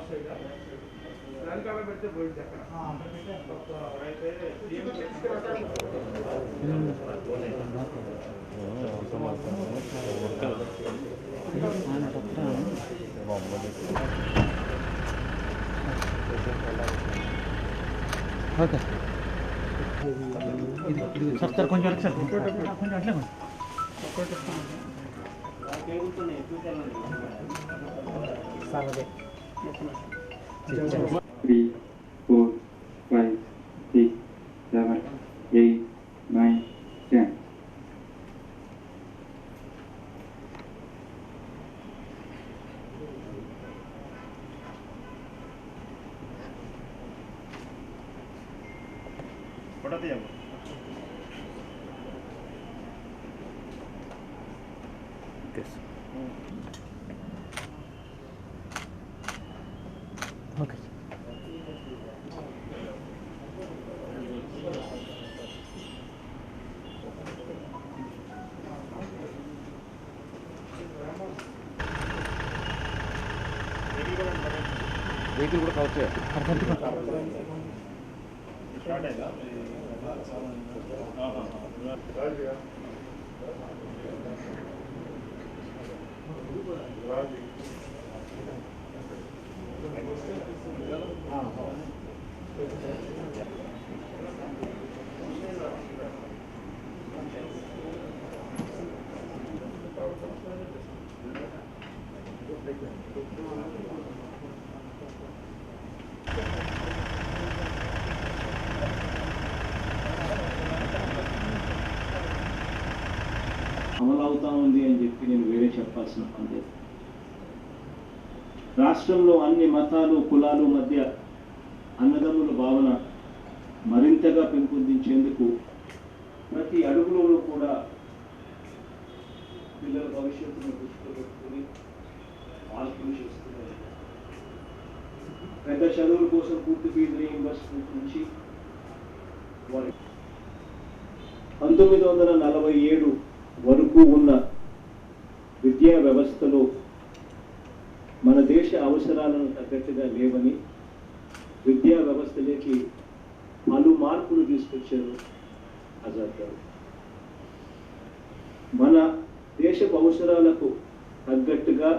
వెనకాల పెడితే పోయింది అక్కడ ఓకే సార్ సార్ కొంచెం సార్ కొంచెం అట్లే 3, 4, 5, 6, 7, 8, 9, 10. ఓకే వెహికల్ కూడా కవర్ చేయాలి. అమలవుతా ఉంది అని చెప్పి నేను వేరే చెప్పాల్సిన పని లేదు. రాష్ట్రంలో అన్ని మతాలు కులాలు మధ్య అన్నదమ్ముల భావన మరింతగా పెంపొందించేందుకు ప్రతి అడుగులోనూ కూడా పిల్లల భవిష్యత్తును దృష్టిలో పెట్టుకుని మార్పులు చేస్తున్నారు. పెద్ద చదువుల కోసం పూర్తి ఫీజు రీయింబర్స్మెంట్ నుంచి 1947 వరకు ఉన్న విద్యా వ్యవస్థలో మన దేశ అవసరాలను తగ్గట్టుగా లేవని విద్యా వ్యవస్థలోకి పలు మార్పులు తీసుకొచ్చారు ఆజాద్ గారు. మన దేశపు అవసరాలకు తగ్గట్టుగా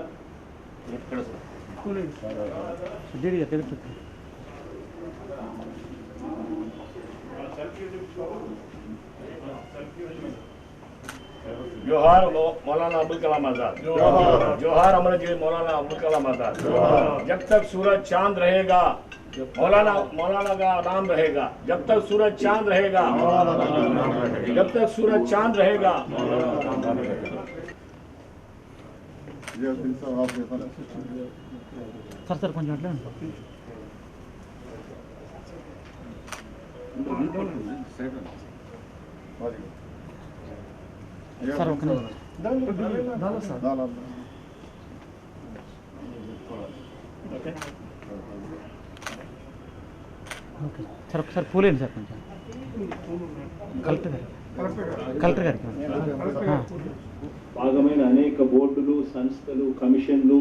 जोहार मौलाना अब्दुल कलाम आजाद, जोहार अमर जी मौलाना अब्दुल कलाम आजाद। जब तक सूरज चांद रहेगा मौलाना का नाम रहेगा। जब तक सूरज चांद रहेगा जब तक सूरज चांद रहेगा। सर सर కొంచెం అట్లే सर ओके ఓకే సార్ ఒకసారి పూలేండి సార్ కొంచెం కలెక్టర్ గారికి భాగమైన అనేక బోర్డులు సంస్థలు కమిషన్లు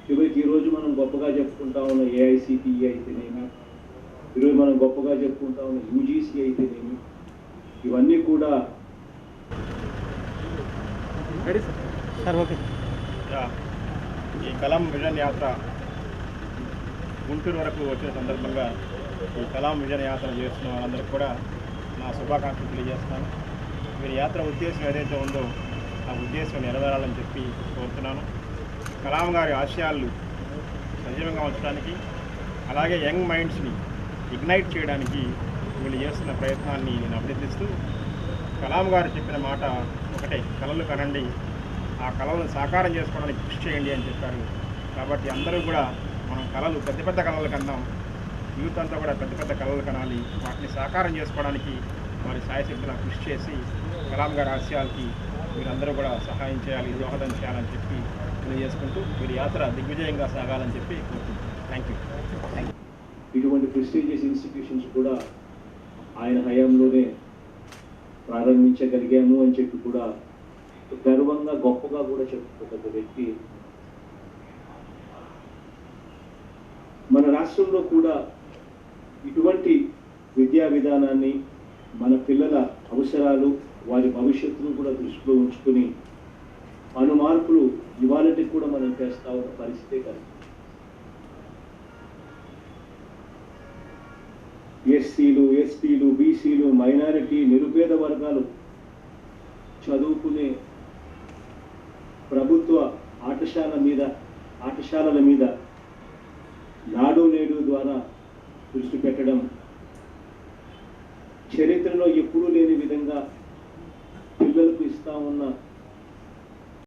చివరికి ఈరోజు మనం గొప్పగా చెప్పుకుంటా ఉన్న ఏఐసిటిఈ అయితేనేమి, ఈరోజు మనం గొప్పగా చెప్పుకుంటా ఉన్న యూజీసీ అయితేనేమి, ఇవన్నీ కూడా సార్ ఓకే ఈ కలాం విజన్ యాత్ర గుంటూరు వరకు వచ్చిన సందర్భంగా ఈ కలాం విజన్ యాత్ర చేస్తున్న వాళ్ళందరికీ కూడా నా శుభాకాంక్షలు తెలియజేస్తాను. వీరి యాత్ర ఉద్దేశం ఏదైతే ఉందో ఆ ఉద్దేశం నెరవేరాలని చెప్పి కోరుతున్నాను. కలాం గారి ఆశయాలు సజీవంగా ఉంచడానికి, అలాగే యంగ్ మైండ్స్ని ఇగ్నైట్ చేయడానికి వీళ్ళు చేస్తున్న ప్రయత్నాన్ని నేను అభినందిస్తూ, కలాం గారు చెప్పిన మాట ఒకటే, కలలు కనండి, ఆ కళలను సాకారం చేసుకోవడానికి కృషి చేయండి అని చెప్పారు. కాబట్టి అందరూ కూడా మనం కళలు పెద్ద పెద్ద కళలు కన్నాం, యూత్ అంతా కూడా పెద్ద పెద్ద కళలు కనాలి. వాటిని సాకారం చేసుకోవడానికి వారి సాయశక్తులా కృషి చేసి కలాం గారి ఆశయాలకి మీరందరూ కూడా సహాయం చేయాలి, దోహదం చేయాలని చెప్పి తెలియజేసుకుంటూ వీరి యాత్ర దిగ్విజయంగా సాగాలని చెప్పి కోరుకుంటున్నాను. Thank you. ఇటువంటి ప్రెస్టీజియస్ ఇన్స్టిట్యూషన్స్ కూడా ఆయన హయాంలోనే ప్రారంభించగలిగాము అని చెప్పి కూడా గర్వంగా గొప్పగా కూడా చెప్పుకోదగ్గ వ్యక్తి రాష్ట్రంలో కూడా ఇటువంటి విద్యా విధానాన్ని మన పిల్లల అవసరాలు వారి భవిష్యత్తును కూడా దృష్టిలో ఉంచుకొని మార్పులు ఇవాళకి కూడా మనం చేస్తా ఉన్న పరిస్థితే కాదు. ఎస్సీలు, ఎస్టీలు, బీసీలు, మైనారిటీ, నిరుపేద వర్గాలు చదువుకునే ప్రభుత్వ పాఠశాలల మీద నాడు నేడు ద్వారా దృష్టి పెట్టడం, చరిత్రలో ఎప్పుడూ లేని విధంగా పిల్లలకు ఇస్తా ఉన్న